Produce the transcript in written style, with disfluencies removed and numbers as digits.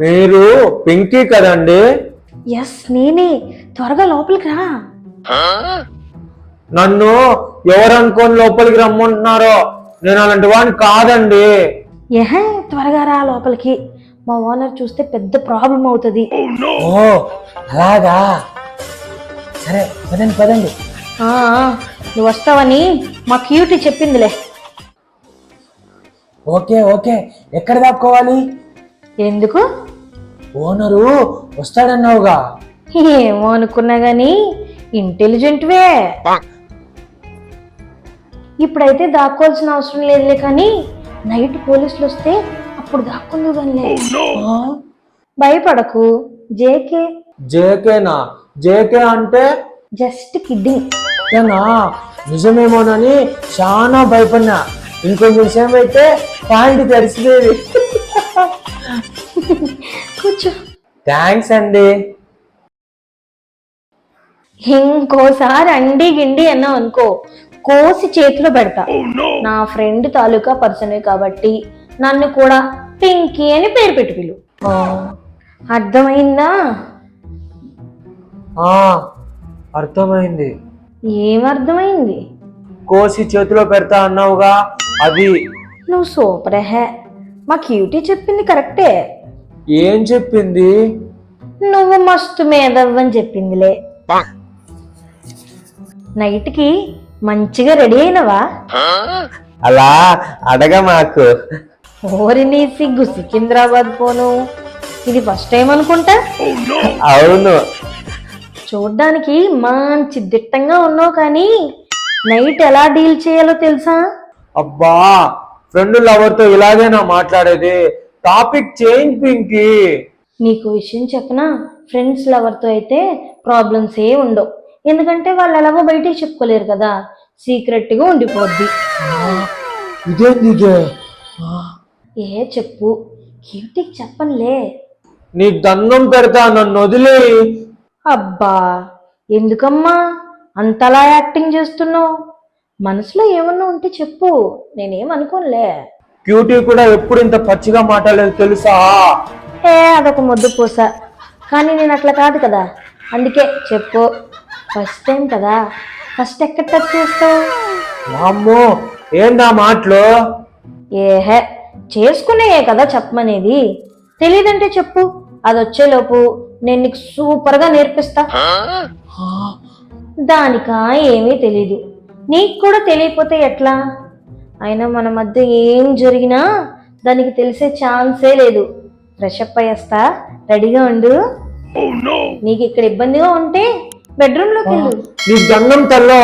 మీరు పింకీ కదండి? ఎస్ నేనే. త్వరగా లోపలికి రా. నన్ను ఎవరు అనుకొని లోపలికి రమ్మంటున్నారో? నేను అలాంటి వాడిని కాదండి. ఏహే, త్వరగా రా లోపలికి. మా ఓనర్ చూస్తే పెద్ద ప్రాబ్లం అవుతుంది. ఓ అలాగా, సరే పదండి పదండి. ఆ, నువ్వు వస్తావని మా క్యూటీ చెప్పిందిలే. ఓకే ఓకే, ఎక్కడ దాక్కోవాలి? ఎందుకు? ఓనరు వస్తాడన్నావుగా. ఏమో అనుకున్నా గాని ఇంటెలిజెంట్వే. ఇప్పుడైతే దాక్కోవాల్సిన అవసరం లేదులే, కానీ నైట్ పోలీసులు వస్తే అప్పుడు దాక్కుందు గానిలే. భయపడకు, జేకే. జేకేనా? జేకే అంటే? Just kidding. ఏనా నిజమేమోనని చాలా భయపడినా. ఇంకొంచెం సేపు అయితే ప్యాంట్ తడిసిపోయేది. కూర్చో. థ్యాంక్స్ అండి. ఇంకోసారి అండి గిండి అన్నావు అనుకో, కోసి చేతిలో పెడతా. నా ఫ్రెండ్ తాలూకా పర్సనే కాబట్టి నన్ను కూడా పింకీ అని పేరు పెట్టి పిలు. అర్థమైందా? అర్థమైంది. ఏమర్థమైంది? కోసి చేతిలో పెడతా అన్నావుగా, అది. నువ్వు సూపర్ హే. మా క్యూటీ చెప్పింది కరెక్టే. ఏం చెప్పింది? నువ్వు మస్తు మేధవ్వని చెప్పిందిలే. నైట్కి మంచిగా రెడీ అయినవా? అలా అడగ మాకు. ఓరి నీ సిగ్గు, సికింద్రాబాద్ పోను. ఇది ఫస్ట్ టైం అనుకుంటా. అవును. చూడ్డానికి మంచి దిట్టంగా ఉన్నావు, కానీ నైట్ ఎలా డీల్ చేయాలో తెలుసా? అబ్బా, ఫ్రెండ్ లవర్తో ఇలాగేనా మాట్లాడేది? Topic change Pinky. నీకు విషయం చెప్పనా? ఫ్రెండ్స్ లవర్తో అయితే ప్రాబ్లమ్స్ ఏ ఉండవు, ఎందుకంటే వాళ్ళు ఎలాగో బయటికి చెప్పుకోలేరు కదా, సీక్రెట్గా ఉండిపోద్ది. ఇదేంది? ఏ చెప్పు, క్యూటీకి చెప్పనులే. నీ దండం పెడతా, నన్ను వదిలే. అబ్బా, ఎందుకమ్మా అంతలా యాక్టింగ్ చేస్తున్నావు? మనసులో ఏమన్నా ఉంటే చెప్పు, నేనేమనుకోనులే. క్యూటీ కూడా ఎప్పుడు ఇంత పచ్చిగా మాట్లాడలేదు తెలుసా? అదొక ముద్దు పూస, కానీ నేను అట్లా కాదు కదా, అందుకే చెప్పు. ఫస్ట్ టైం కదా, ఫస్ట్ ఎక్కడ టచ్ చేస్తావు? అమ్మో, ఏందా మాటలు? ఏహే, చేసుకునే కదా చెప్పమనేది. తెలీదంటే చెప్పు, అది వచ్చేలోపు నేను నీకు సూపర్గా నేర్పిస్తా. దానికా ఏమీ తెలీదు, నీకు కూడా తెలియకపోతే ఎట్లా? అయినా మన మధ్య ఏం జరిగినా దానికి తెలిసే ఛాన్సే లేదు. ఫ్రెష్ అప్ అయ్యేస్తా, రెడీగా ఉండు. నీకు ఇక్కడ ఇబ్బందిగా ఉంటే బెడ్రూమ్లోకి వెళ్ళు. నీ దండం తల్లో,